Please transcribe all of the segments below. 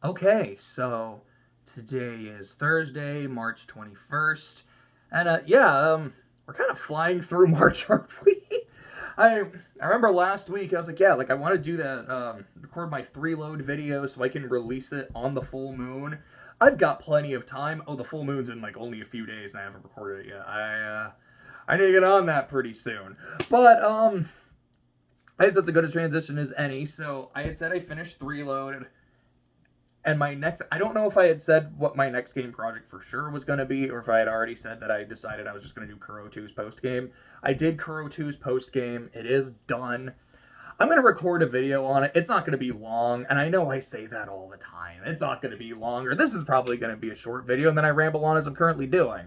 Okay, so today is Thursday, March 21st. And we're kind of flying through March, aren't we? I I remember last week I was like, yeah, like I want to do that record my 3 load video so I can release it on the full moon. I've got plenty of time. Oh, the full moon's in like only a few days and I haven't recorded it yet. I need to get on that pretty soon. But I guess that's as good a transition as any. So I had said I finished 3 load. And my next, I don't know if I had said what my next game project for sure was going to be, or if I had already said that I decided I was just going to do Kuro 2's post game. I did Kuro 2's post game. It is done. I'm going to record a video on it. It's not going to be long, and I know I say that all the time. It's not going to be longer. This is probably going to be a short video, and then I ramble on as I'm currently doing.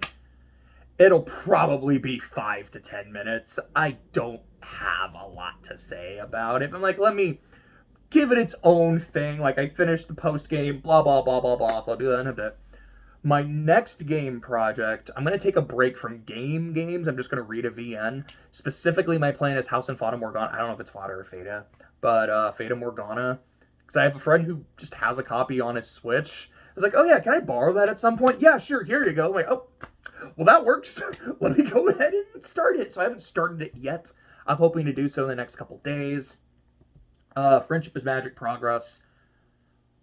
It'll probably be 5 to 10 minutes. I don't have a lot to say about it. I'm like, let me give it its own thing. Like, I finished the post game, blah, blah, blah, blah, blah. So I'll do that in a bit. My next game project, I'm going to take a break from games. I'm just going to read a VN. Specifically, my plan is House and Fata Morgana. I don't know if it's Fata or Fata, but Fata Morgana. Because I have a friend who just has a copy on his Switch. I was like, oh yeah, can I borrow that at some point? Yeah, sure, here you go. I'm like, oh, well, that works. Let me go ahead and start it. So I haven't started it yet. I'm hoping to do so in the next couple days. Friendship is Magic progress.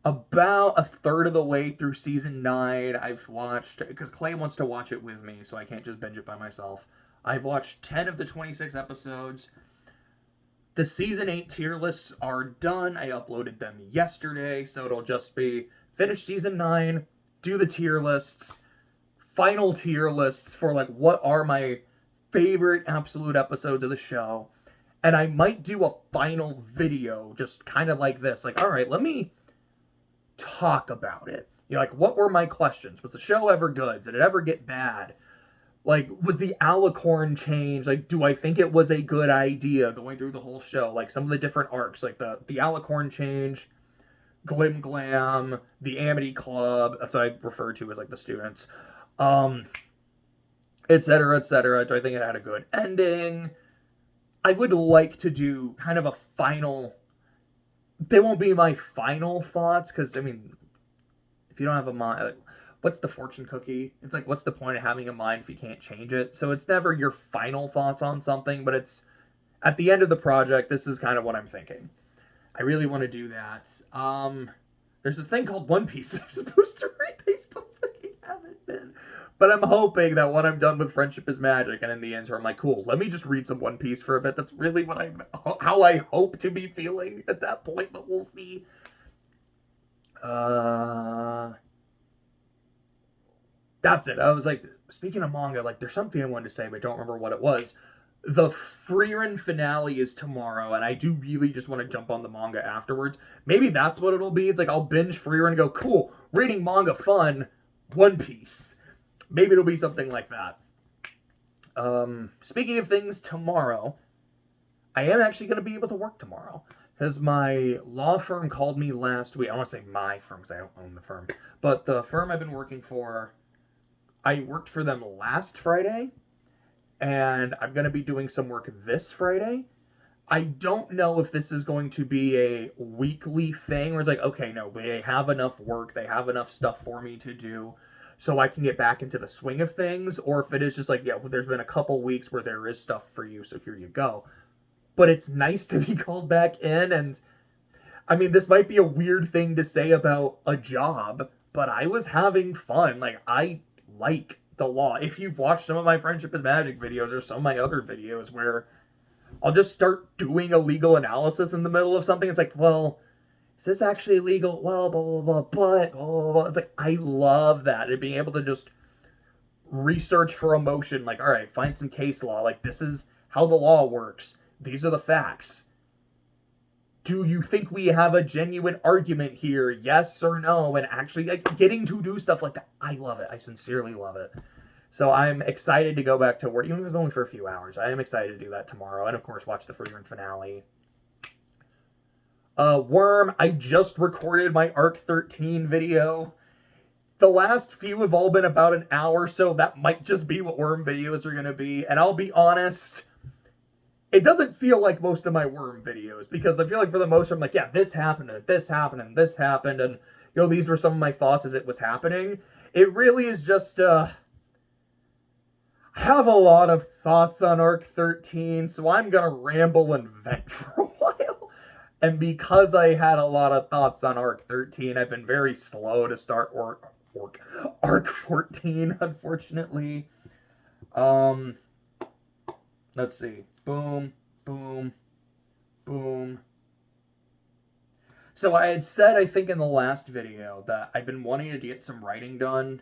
About a third of the way through season 9, I've watched, because Clay wants to watch it with me, so I can't just binge it by myself. I've watched 10 of the 26 episodes. The season 8 tier lists are done. I uploaded them yesterday, so it'll just be finish season 9, do the tier lists, final tier lists for like what are my favorite absolute episodes of the show. And I might do a final video just kind of like this. Like, all right, let me talk about it. You know, like, what were my questions? Was the show ever good? Did it ever get bad? Like, was the alicorn change? Like, do I think it was a good idea going through the whole show? Like, some of the different arcs, like the alicorn change, Glim Glam, the Amity Club, that's what I refer to as, like, the students, um, et cetera, et cetera. Do I think it had a good ending? I would like to do kind of a final. They won't be my final thoughts because I mean, if you don't have a mind, like, what's the fortune cookie? It's like, what's the point of having a mind if you can't change it? So it's never your final thoughts on something, but it's at the end of the project. This is kind of what I'm thinking. I really want to do that. There's this thing called One Piece that I'm supposed to read. They still fucking haven't been. But I'm hoping that when I'm done with Friendship is Magic and in the interim, I'm like, cool, let me just read some One Piece for a bit. That's really how I hope to be feeling at that point, but we'll see. Uh, that's it. I was like, speaking of manga, like, there's something I wanted to say, but I don't remember what it was. The Freerun finale is tomorrow, and I do really just want to jump on the manga afterwards. Maybe that's what it'll be. It's like I'll binge Freerun and go, cool, reading manga fun, One Piece. Maybe it'll be something like that. Speaking of things tomorrow, I am actually going to be able to work tomorrow because my law firm called me last week. I don't want to say my firm because I don't own the firm, but the firm I've been working for, I worked for them last Friday, and I'm going to be doing some work this Friday. I don't know if this is going to be a weekly thing where it's like, okay, no, they have enough work, they have enough stuff for me to do so I can get back into the swing of things, or if it is just like, yeah, well, there's been a couple weeks where there is stuff for you, so here you go. But it's nice to be called back in, and I mean, this might be a weird thing to say about a job, but I was having fun. Like, I like the law. If you've watched some of my Friendship is Magic videos or some of my other videos where I'll just start doing a legal analysis in the middle of something, it's like, well, is this actually legal? Well, blah, blah, blah, but, blah, blah, blah. It's like, I love that. And being able to just research for emotion, like, all right, find some case law. Like, this is how the law works. These are the facts. Do you think we have a genuine argument here? Yes or no? And actually, like, getting to do stuff like that, I love it. I sincerely love it. So I'm excited to go back to work, even if it's only for a few hours. I am excited to do that tomorrow, and of course, watch the Freerun finale. Worm, I just recorded my Arc 13 video. The last few have all been about an hour, so that might just be what Worm videos are going to be. And I'll be honest, it doesn't feel like most of my Worm videos, because I feel like for the most part, I'm like, yeah, this happened, and this happened, and this happened, and these were some of my thoughts as it was happening. It really is just, I have a lot of thoughts on Arc 13, so I'm gonna ramble and vent for a while. And because I had a lot of thoughts on Arc 13, I've been very slow to start Arc 14, unfortunately. Let's see. Boom, boom, boom. So I had said, I think in the last video, that I've been wanting to get some writing done,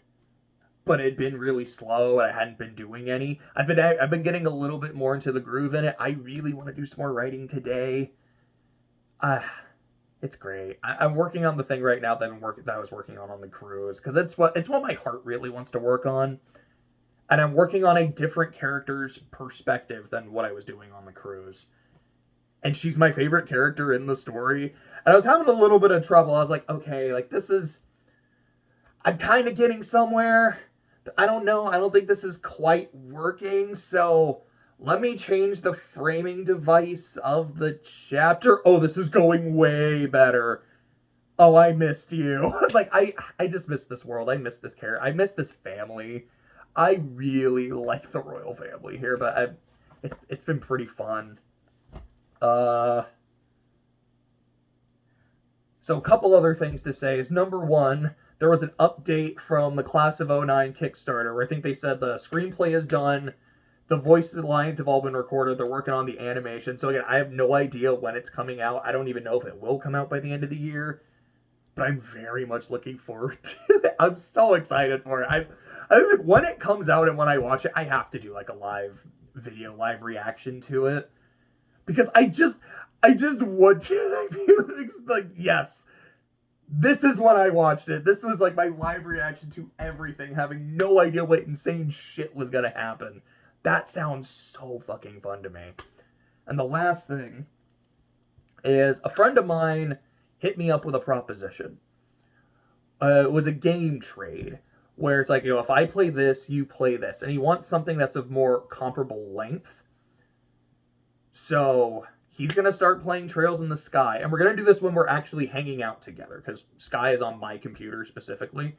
but it had been really slow and I hadn't been doing any. I've been getting a little bit more into the groove in it. I really want to do some more writing today. It's great. I'm working on the thing right now that I was working on the cruise, because it's what my heart really wants to work on. And I'm working on a different character's perspective than what I was doing on the cruise. And she's my favorite character in the story. And I was having a little bit of trouble. I was like, okay, like I'm kind of getting somewhere. I don't know. I don't think this is quite working. So let me change the framing device of the chapter. Oh, this is going way better. Oh, I missed you. Like, I just missed this world. I missed this character. I missed this family. I really like the royal family here, but it's been pretty fun. So a couple other things to say is, number one, there was an update from the Class of '09 Kickstarter where I think they said the screenplay is done, the voice lines have all been recorded, they're working on the animation. So again, I have no idea when it's coming out. I don't even know if it will come out by the end of the year, but I'm very much looking forward to it. I'm so excited for it. I think when it comes out and when I watch it, I have to do like a live reaction to it, because I just want to, like, yes, this is when I watched it. This was like my live reaction to everything, having no idea what insane shit was gonna happen. That sounds so fucking fun to me. And the last thing is, a friend of mine hit me up with a proposition. It was a game trade where it's like, if I play this, you play this. And he wants something that's of more comparable length. So he's going to start playing Trails in the Sky. And we're going to do this when we're actually hanging out together, because Sky is on my computer specifically.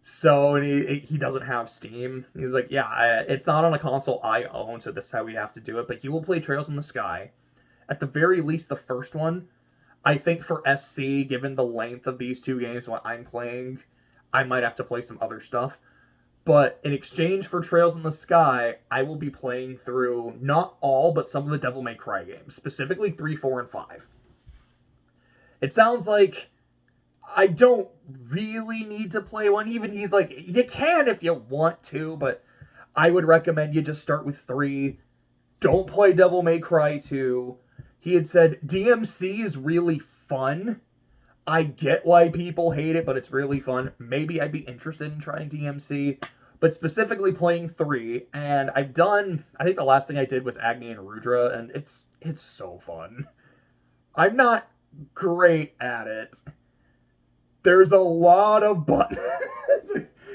So he doesn't have Steam. He's like, yeah, it's not on a console I own, so this is how we have to do it. But he will play Trails in the Sky. At the very least, the first one. I think for SC, given the length of these two games, what I'm playing, I might have to play some other stuff. But in exchange for Trails in the Sky, I will be playing through not all, but some of the Devil May Cry games, specifically 3, 4, and 5. It sounds like I don't really need to play one. Even he's like, you can if you want to, but I would recommend you just start with 3. Don't play Devil May Cry 2. He had said DMC is really fun. I get why people hate it, but it's really fun. Maybe I'd be interested in trying DMC, but specifically playing 3. And I think the last thing I did was Agni and Rudra, and it's so fun. I'm not great at it. There's a lot of buttons.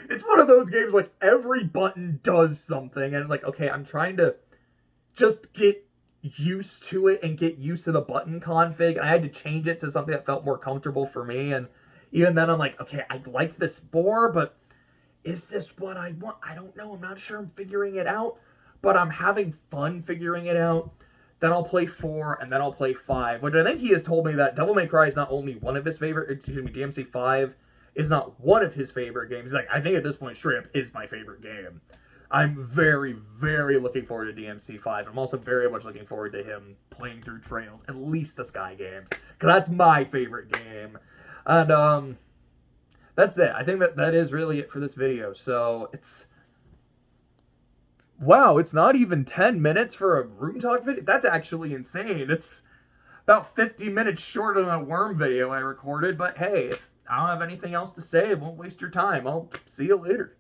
It's one of those games, like, every button does something, and like, okay, I'm trying to just get used to it and get used to the button config, and I had to change it to something that felt more comfortable for me. And even then I'm like, okay, I like this more, but is this what I want? I don't know. I'm not sure. I'm figuring it out, but I'm having fun figuring it out. Then I'll play 4, and then I'll play 5, which I think he has told me that Devil May Cry is not only one of his favorite, DMC 5 is not one of his favorite games. Like, I think at this point, straight up is my favorite game. I'm very, very looking forward to DMC 5. I'm also very much looking forward to him playing through Trails, at least the Sky games, because that's my favorite game. And that's it. I think that is really it for this video. So wow, it's not even 10 minutes for a Room Talk video? That's actually insane. It's about 50 minutes shorter than the Worm video I recorded, but hey, if I don't have anything else to say, I won't waste your time. I'll see you later.